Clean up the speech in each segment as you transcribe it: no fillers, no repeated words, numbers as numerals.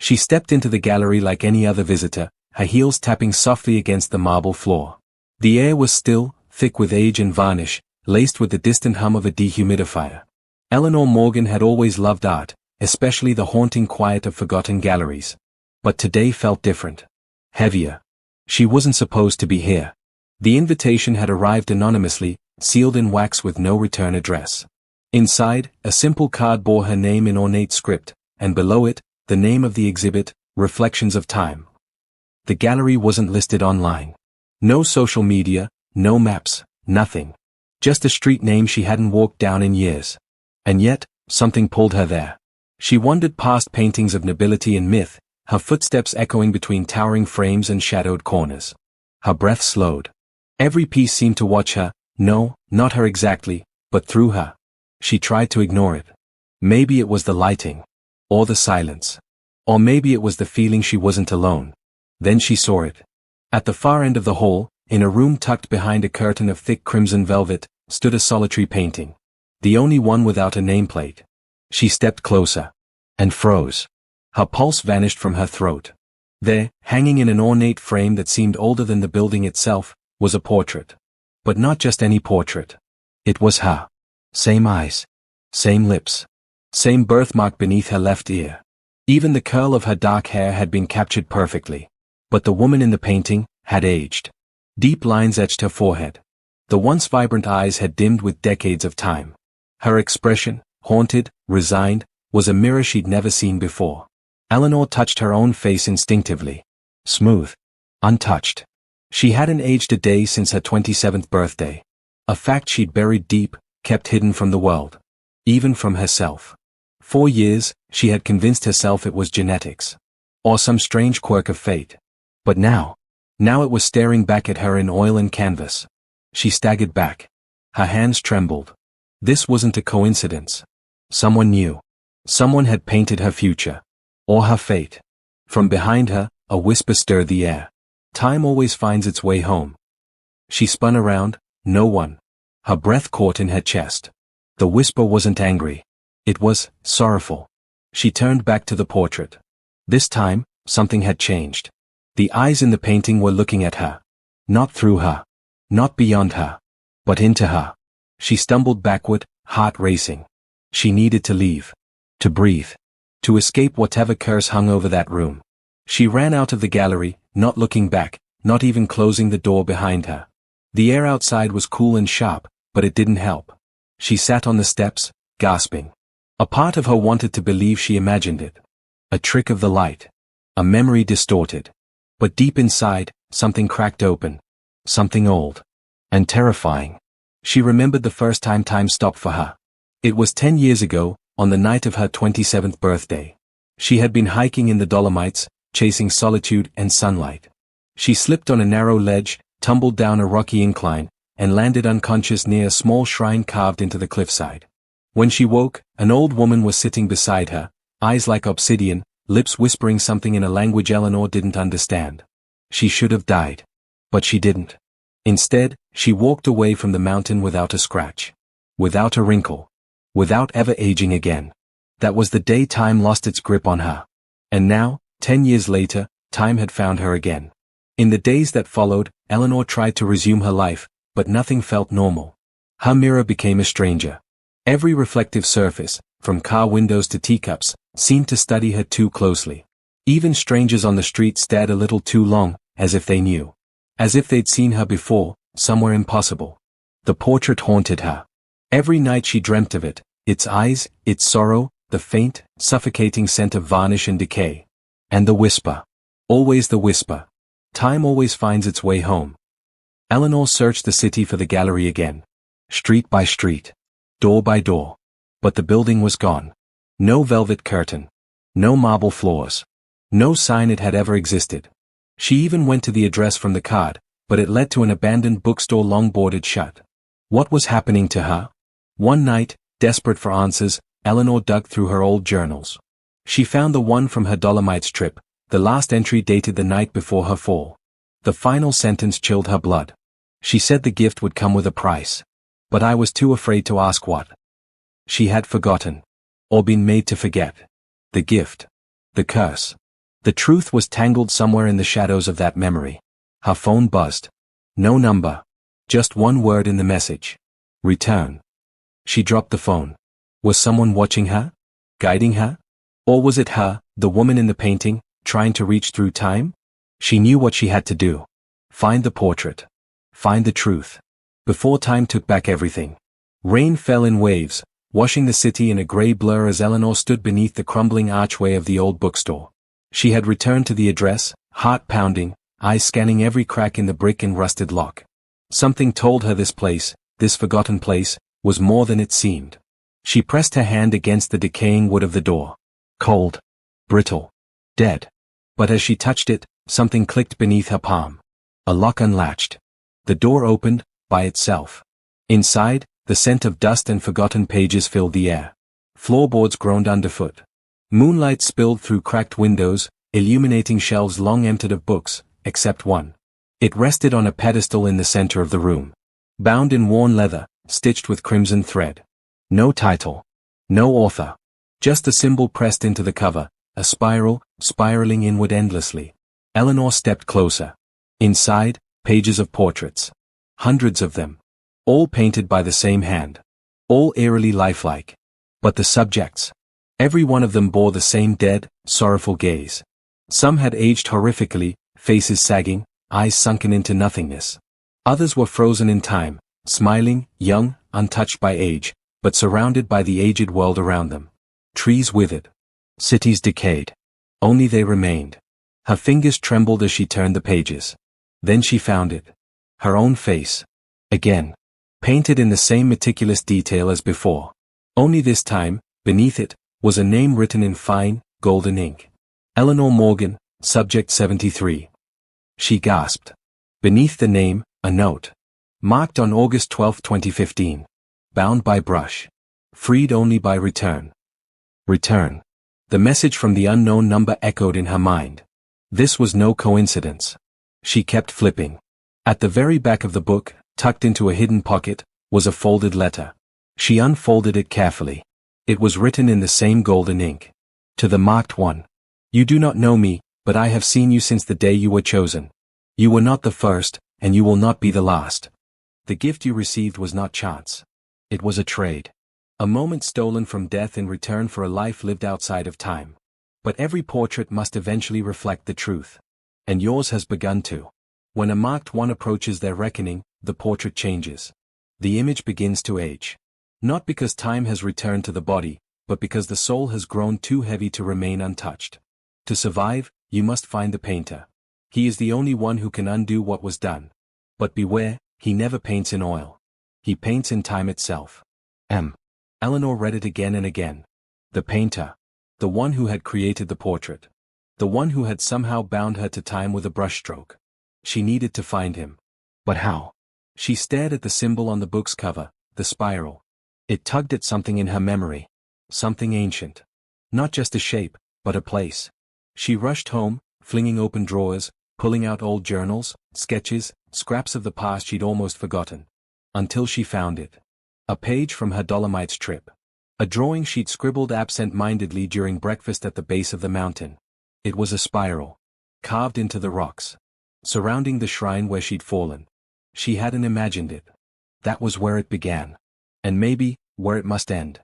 She stepped into the gallery like any other visitor, her heels tapping softly against the marble floor. The air was still, thick with age and varnish, laced with the distant hum of a dehumidifier. Eleanor Morgan had always loved art, especially the haunting quiet of forgotten galleries. But today felt different. Heavier. She wasn't supposed to be here. The invitation had arrived anonymously, sealed in wax with no return address. Inside, a simple card bore her name in ornate script, and below it, the name of the exhibit, Reflections of Time. The gallery wasn't listed online. No social media, no maps, nothing. Just a street name she hadn't walked down in years. And yet, something pulled her there. She wandered past paintings of nobility and myth, her footsteps echoing between towering frames and shadowed corners. Her breath slowed. Every piece seemed to watch her, no, not her exactly, but through her. She tried to ignore it. Maybe it was the lighting. Or the silence. Or maybe it was the feeling she wasn't alone. Then she saw it. At the far end of the hall, in a room tucked behind a curtain of thick crimson velvet, stood a solitary painting. The only one without a nameplate. She stepped closer. And froze. Her pulse vanished from her throat. There, hanging in an ornate frame that seemed older than the building itself, was a portrait. But not just any portrait. It was her. Same eyes. Same lips. Same birthmark beneath her left ear. Even the curl of her dark hair had been captured perfectly. But the woman in the painting had aged. Deep lines etched her forehead. The once vibrant eyes had dimmed with decades of time. Her expression, haunted, resigned, was a mirror she'd never seen before. Eleanor touched her own face instinctively. Smooth. Untouched. She hadn't aged a day since her 27th birthday. A fact she'd buried deep, kept hidden from the world. Even from herself. For years, she had convinced herself it was genetics. Or some strange quirk of fate. But now it was staring back at her in oil and canvas. She staggered back. Her hands trembled. This wasn't a coincidence. Someone knew. Someone had painted her future. Or her fate. From behind her, a whisper stirred the air. Time always finds its way home. She spun around, no one. Her breath caught in her chest. The whisper wasn't angry. It was sorrowful. She turned back to the portrait. This time, something had changed. The eyes in the painting were looking at her. Not through her. Not beyond her. But into her. She stumbled backward, heart racing. She needed to leave. To breathe. To escape whatever curse hung over that room. She ran out of the gallery, not looking back, not even closing the door behind her. The air outside was cool and sharp, but it didn't help. She sat on the steps, gasping. A part of her wanted to believe she imagined it. A trick of the light. A memory distorted. But deep inside, something cracked open. Something old. And terrifying. She remembered the first time time stopped for her. It was 10 years ago, on the night of her 27th birthday. She had been hiking in the Dolomites, chasing solitude and sunlight. She slipped on a narrow ledge, tumbled down a rocky incline, and landed unconscious near a small shrine carved into the cliffside. When she woke, an old woman was sitting beside her, eyes like obsidian, lips whispering something in a language Eleanor didn't understand. She should have died. But she didn't. Instead, she walked away from the mountain without a scratch. Without a wrinkle. Without ever aging again. That was the day time lost its grip on her. And now, 10 years later, time had found her again. In the days that followed, Eleanor tried to resume her life, but nothing felt normal. Her mirror became a stranger. Every reflective surface, from car windows to teacups, seemed to study her too closely. Even strangers on the street stared a little too long, as if they knew. As if they'd seen her before, somewhere impossible. The portrait haunted her. Every night she dreamt of it, its eyes, its sorrow, the faint, suffocating scent of varnish and decay. And the whisper. Always the whisper. Time always finds its way home. Eleanor searched the city for the gallery again. Street by street. Door by door. But the building was gone. No velvet curtain. No marble floors. No sign it had ever existed. She even went to the address from the card, but it led to an abandoned bookstore long boarded shut. What was happening to her? One night, desperate for answers, Eleanor dug through her old journals. She found the one from her Dolomites trip, the last entry dated the night before her fall. The final sentence chilled her blood. She said the gift would come with a price. But I was too afraid to ask what. She had forgotten. Or been made to forget. The gift. The curse. The truth was tangled somewhere in the shadows of that memory. Her phone buzzed. No number. Just one word in the message. Return. She dropped the phone. Was someone watching her? Guiding her? Or was it her, the woman in the painting, trying to reach through time? She knew what she had to do. Find the portrait. Find the truth. Before time took back everything. Rain fell in waves, washing the city in a grey blur as Eleanor stood beneath the crumbling archway of the old bookstore. She had returned to the address, heart pounding, eyes scanning every crack in the brick and rusted lock. Something told her this place, this forgotten place, was more than it seemed. She pressed her hand against the decaying wood of the door. Cold. Brittle. Dead. But as she touched it, something clicked beneath her palm. A lock unlatched. The door opened, by itself. Inside, the scent of dust and forgotten pages filled the air. Floorboards groaned underfoot. Moonlight spilled through cracked windows, illuminating shelves long emptied of books, except one. It rested on a pedestal in the center of the room. Bound in worn leather, stitched with crimson thread. No title. No author. Just a symbol pressed into the cover, a spiral, spiraling inward endlessly. Eleanor stepped closer. Inside, pages of portraits. Hundreds of them. All painted by the same hand. All eerily lifelike. But the subjects. Every one of them bore the same dead, sorrowful gaze. Some had aged horrifically, faces sagging, eyes sunken into nothingness. Others were frozen in time, smiling, young, untouched by age, but surrounded by the aged world around them. Trees withered. Cities decayed. Only they remained. Her fingers trembled as she turned the pages. Then she found it. Her own face. Again. Painted in the same meticulous detail as before. Only this time, beneath it, was a name written in fine, golden ink. Eleanor Morgan, Subject 73. She gasped. Beneath the name, a note. Marked on August 12, 2015. Bound by brush. Freed only by return. Return. The message from the unknown number echoed in her mind. This was no coincidence. She kept flipping. At the very back of the book, tucked into a hidden pocket, was a folded letter. She unfolded it carefully. It was written in the same golden ink. To the marked one. You do not know me, but I have seen you since the day you were chosen. You were not the first, and you will not be the last. The gift you received was not chance. It was a trade. A moment stolen from death in return for a life lived outside of time. But every portrait must eventually reflect the truth. And yours has begun to. When a marked one approaches their reckoning, the portrait changes. The image begins to age. Not because time has returned to the body, but because the soul has grown too heavy to remain untouched. To survive, you must find the painter. He is the only one who can undo what was done. But beware, he never paints in oil. He paints in time itself. Eleanor read it again and again. The painter. The one who had created the portrait. The one who had somehow bound her to time with a brushstroke. She needed to find him. But how? She stared at the symbol on the book's cover, the spiral. It tugged at something in her memory. Something ancient. Not just a shape, but a place. She rushed home, flinging open drawers, pulling out old journals, sketches, scraps of the past she'd almost forgotten. Until she found it. A page from her Dolomites trip. A drawing she'd scribbled absent-mindedly during breakfast at the base of the mountain. It was a spiral. Carved into the rocks. Surrounding the shrine where she'd fallen. She hadn't imagined it. That was where it began. And maybe, where it must end.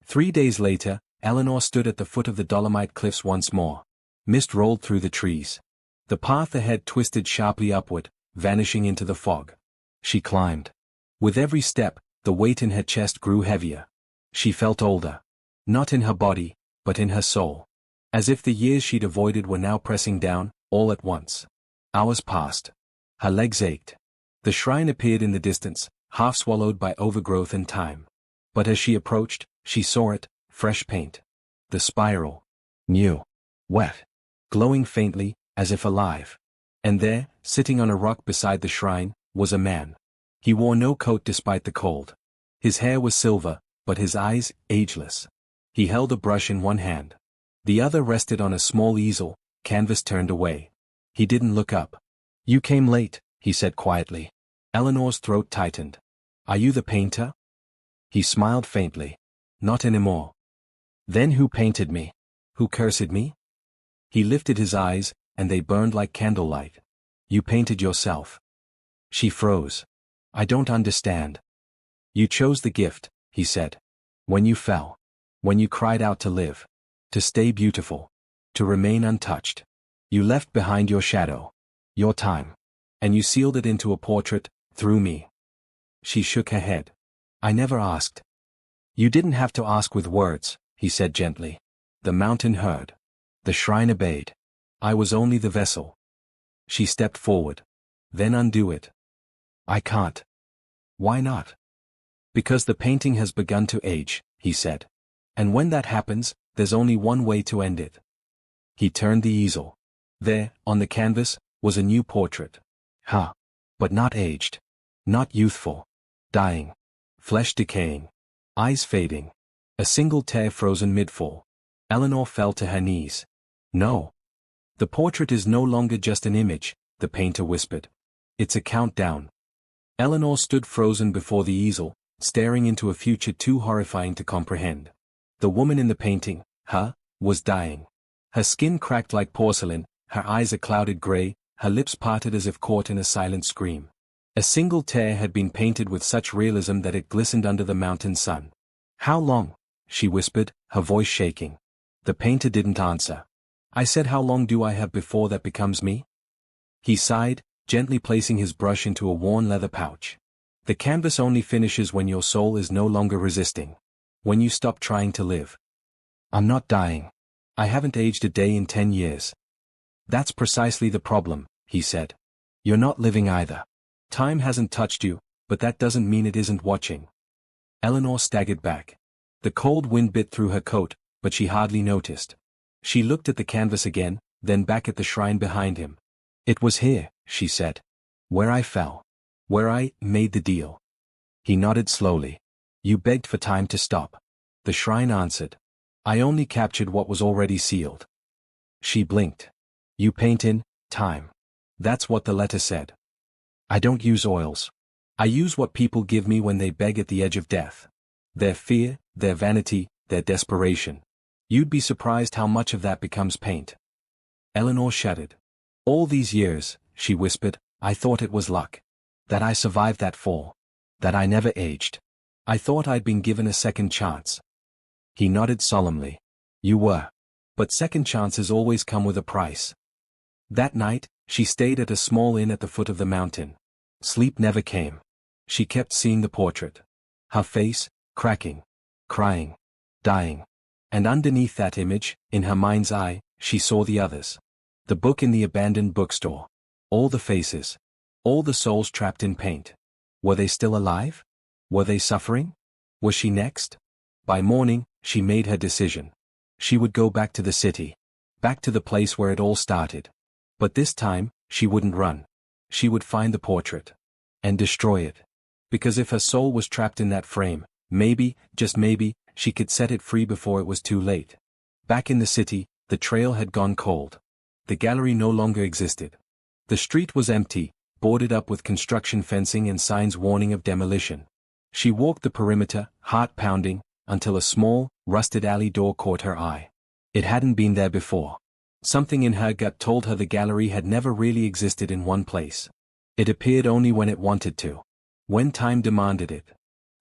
3 days later, Eleanor stood at the foot of the Dolomite cliffs once more. Mist rolled through the trees. The path ahead twisted sharply upward, vanishing into the fog. She climbed. With every step, the weight in her chest grew heavier. She felt older. Not in her body, but in her soul. As if the years she'd avoided were now pressing down, all at once. Hours passed. Her legs ached. The shrine appeared in the distance, half swallowed by overgrowth and time. But as she approached, she saw it, fresh paint. The spiral. New. Wet. Glowing faintly, as if alive. And there, sitting on a rock beside the shrine, was a man. He wore no coat despite the cold. His hair was silver, but his eyes, ageless. He held a brush in one hand. The other rested on a small easel, canvas turned away. He didn't look up. You came late, he said quietly. Eleanor's throat tightened. Are you the painter? He smiled faintly. Not anymore. Then who painted me? Who cursed me? He lifted his eyes, and they burned like candlelight. You painted yourself. She froze. I don't understand. You chose the gift, he said. When you fell. When you cried out to live. To stay beautiful. To remain untouched. You left behind your shadow. Your time. And you sealed it into a portrait, through me. She shook her head. I never asked. You didn't have to ask with words, he said gently. The mountain heard. The shrine obeyed. I was only the vessel. She stepped forward. Then undo it. I can't. Why not? Because the painting has begun to age, he said. And when that happens, there's only one way to end it. He turned the easel. There, on the canvas, was a new portrait. But not aged. Not youthful. Dying. Flesh decaying. Eyes fading. A single tear frozen mid-fall. Eleanor fell to her knees. No. The portrait is no longer just an image, the painter whispered. It's a countdown. Eleanor stood frozen before the easel, staring into a future too horrifying to comprehend. The woman in the painting, was dying. Her skin cracked like porcelain, her eyes a clouded gray, her lips parted as if caught in a silent scream. A single tear had been painted with such realism that it glistened under the mountain sun. How long? She whispered, her voice shaking. The painter didn't answer. I said, how long do I have before that becomes me? He sighed, gently placing his brush into a worn leather pouch. The canvas only finishes when your soul is no longer resisting. When you stop trying to live. I'm not dying. I haven't aged a day in 10 years. That's precisely the problem, he said. You're not living either. Time hasn't touched you, but that doesn't mean it isn't watching. Eleanor staggered back. The cold wind bit through her coat, but she hardly noticed. She looked at the canvas again, then back at the shrine behind him. It was here, she said. Where I fell. Where I made the deal. He nodded slowly. You begged for time to stop. The shrine answered. I only captured what was already sealed. She blinked. You paint in time. That's what the letter said. I don't use oils. I use what people give me when they beg at the edge of death. Their fear, their vanity, their desperation. You'd be surprised how much of that becomes paint. Eleanor shuddered. All these years, she whispered, I thought it was luck. That I survived that fall. That I never aged. I thought I'd been given a second chance. He nodded solemnly. You were. But second chances always come with a price. That night, she stayed at a small inn at the foot of the mountain. Sleep never came. She kept seeing the portrait. Her face, cracking. Crying. Dying. And underneath that image, in her mind's eye, she saw the others. The book in the abandoned bookstore. All the faces. All the souls trapped in paint. Were they still alive? Were they suffering? Was she next? By morning, she made her decision. She would go back to the city. Back to the place where it all started. But this time, she wouldn't run. She would find the portrait. And destroy it. Because if her soul was trapped in that frame, maybe, just maybe, she could set it free before it was too late. Back in the city, the trail had gone cold. The gallery no longer existed. The street was empty, boarded up with construction fencing and signs warning of demolition. She walked the perimeter, heart pounding, until a small, rusted alley door caught her eye. It hadn't been there before. Something in her gut told her the gallery had never really existed in one place. It appeared only when it wanted to. When time demanded it.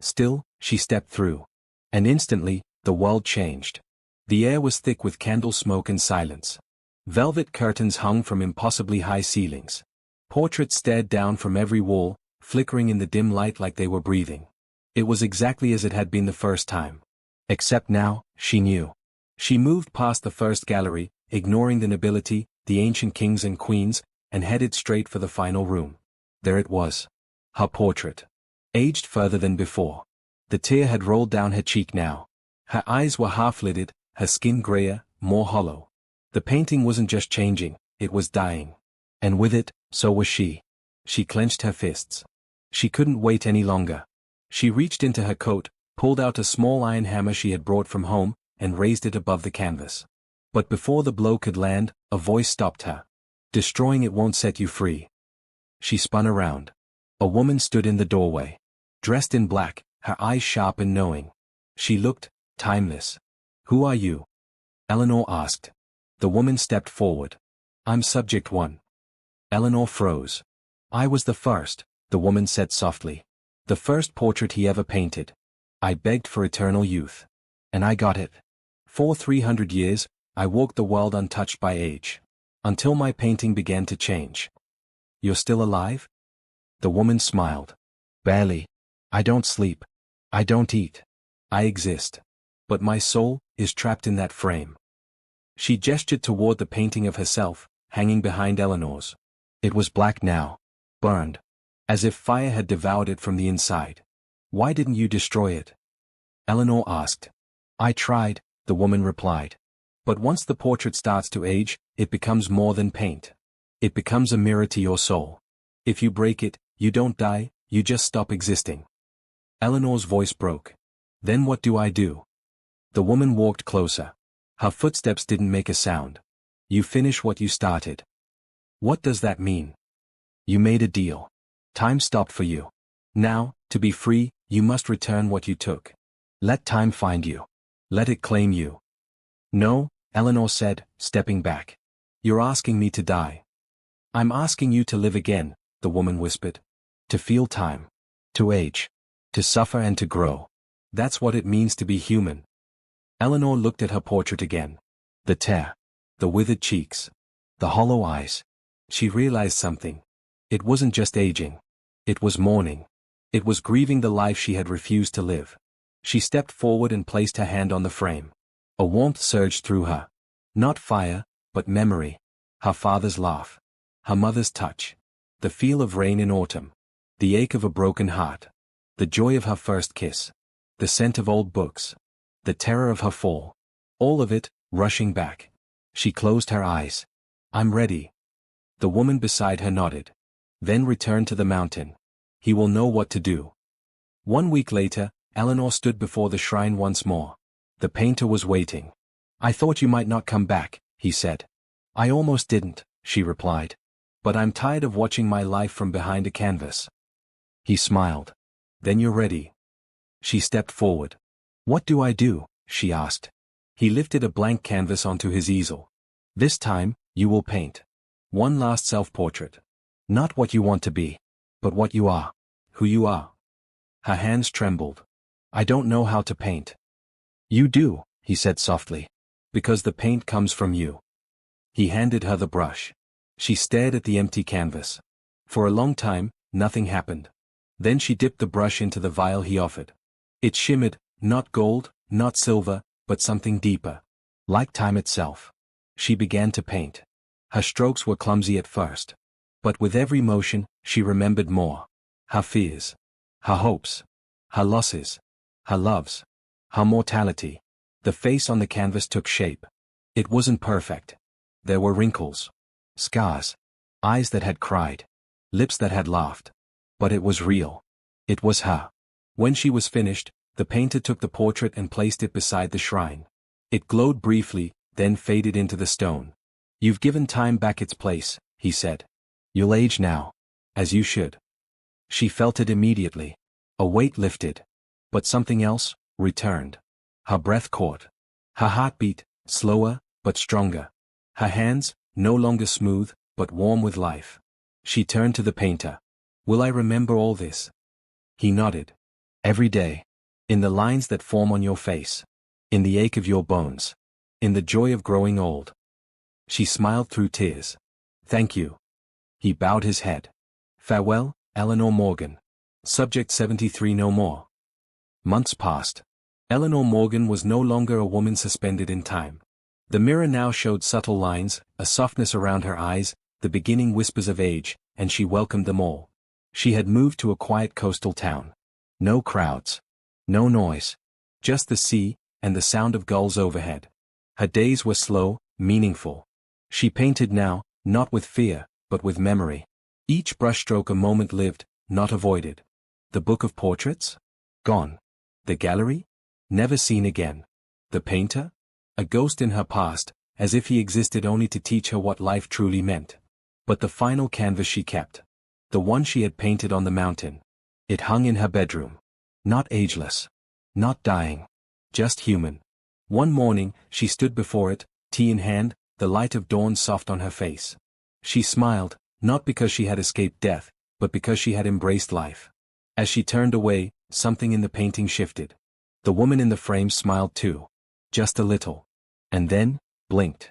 Still, she stepped through. And instantly, the world changed. The air was thick with candle smoke and silence. Velvet curtains hung from impossibly high ceilings. Portraits stared down from every wall, flickering in the dim light like they were breathing. It was exactly as it had been the first time. Except now, she knew. She moved past the first gallery, ignoring the nobility, the ancient kings and queens, and headed straight for the final room. There it was. Her portrait. Aged further than before. The tear had rolled down her cheek now. Her eyes were half-lidded, her skin grayer, more hollow. The painting wasn't just changing, it was dying. And with it, so was she. She clenched her fists. She couldn't wait any longer. She reached into her coat, pulled out a small iron hammer she had brought from home, and raised it above the canvas. But before the blow could land, a voice stopped her. Destroying it won't set you free. She spun around. A woman stood in the doorway. Dressed in black, her eyes sharp and knowing. She looked timeless. Who are you? Eleanor asked. The woman stepped forward. I'm subject 1. Eleanor froze. I was the first, the woman said softly. The first portrait he ever painted. I begged for eternal youth. And I got it. For 300 years, I walked the world untouched by age. Until my painting began to change. You're still alive? The woman smiled. Barely. I don't sleep. I don't eat. I exist. But my soul is trapped in that frame. She gestured toward the painting of herself, hanging behind Eleanor's. It was black now. Burned. As if fire had devoured it from the inside. Why didn't you destroy it? Eleanor asked. I tried, the woman replied. But once the portrait starts to age, it becomes more than paint. It becomes a mirror to your soul. If you break it, you don't die, you just stop existing. Eleanor's voice broke. Then what do I do? The woman walked closer. Her footsteps didn't make a sound. You finish what you started. What does that mean? You made a deal. Time stopped for you. Now, to be free, you must return what you took. Let time find you. Let it claim you. No, Eleanor said, stepping back. You're asking me to die. I'm asking you to live again, the woman whispered. To feel time. To age. To suffer and to grow. That's what it means to be human. Eleanor looked at her portrait again. The tear. The withered cheeks. The hollow eyes. She realized something. It wasn't just aging. It was mourning. It was grieving the life she had refused to live. She stepped forward and placed her hand on the frame. A warmth surged through her. Not fire, but memory. Her father's laugh. Her mother's touch. The feel of rain in autumn. The ache of a broken heart. The joy of her first kiss. The scent of old books. The terror of her fall. All of it, rushing back. She closed her eyes. I'm ready. The woman beside her nodded. Then returned to the mountain. He will know what to do. 1 week later, Eleanor stood before the shrine once more. The painter was waiting. I thought you might not come back, he said. I almost didn't, she replied. But I'm tired of watching my life from behind a canvas. He smiled. Then you're ready. She stepped forward. What do I do? She asked. He lifted a blank canvas onto his easel. This time, you will paint. One last self-portrait. Not what you want to be, but what you are. Who you are. Her hands trembled. I don't know how to paint. You do, he said softly. Because the paint comes from you. He handed her the brush. She stared at the empty canvas. For a long time, nothing happened. Then she dipped the brush into the vial he offered. It shimmered, not gold, not silver, but something deeper. Like time itself. She began to paint. Her strokes were clumsy at first. But with every motion, she remembered more. Her fears. Her hopes. Her losses. Her loves. Her mortality. The face on the canvas took shape. It wasn't perfect. There were wrinkles. Scars. Eyes that had cried. Lips that had laughed. But it was real. It was her. When she was finished, the painter took the portrait and placed it beside the shrine. It glowed briefly, then faded into the stone. You've given time back its place, he said. You'll age now. As you should. She felt it immediately. A weight lifted. But something else returned. Her breath caught. Her heartbeat, slower, but stronger. Her hands, no longer smooth, but warm with life. She turned to the painter. Will I remember all this? He nodded. Every day. In the lines that form on your face. In the ache of your bones. In the joy of growing old. She smiled through tears. Thank you. He bowed his head. Farewell, Eleanor Morgan. Subject 73 no more. Months passed. Eleanor Morgan was no longer a woman suspended in time. The mirror now showed subtle lines, a softness around her eyes, the beginning whispers of age, and she welcomed them all. She had moved to a quiet coastal town. No crowds. No noise. Just the sea, and the sound of gulls overhead. Her days were slow, meaningful. She painted now, not with fear, but with memory. Each brushstroke a moment lived, not avoided. The book of portraits? Gone. The gallery? Never seen again. The painter? A ghost in her past, as if he existed only to teach her what life truly meant. But the final canvas she kept. The one she had painted on the mountain. It hung in her bedroom. Not ageless. Not dying. Just human. One morning, she stood before it, tea in hand, the light of dawn soft on her face. She smiled, not because she had escaped death, but because she had embraced life. As she turned away, something in the painting shifted. The woman in the frame smiled too. Just a little. And then, blinked.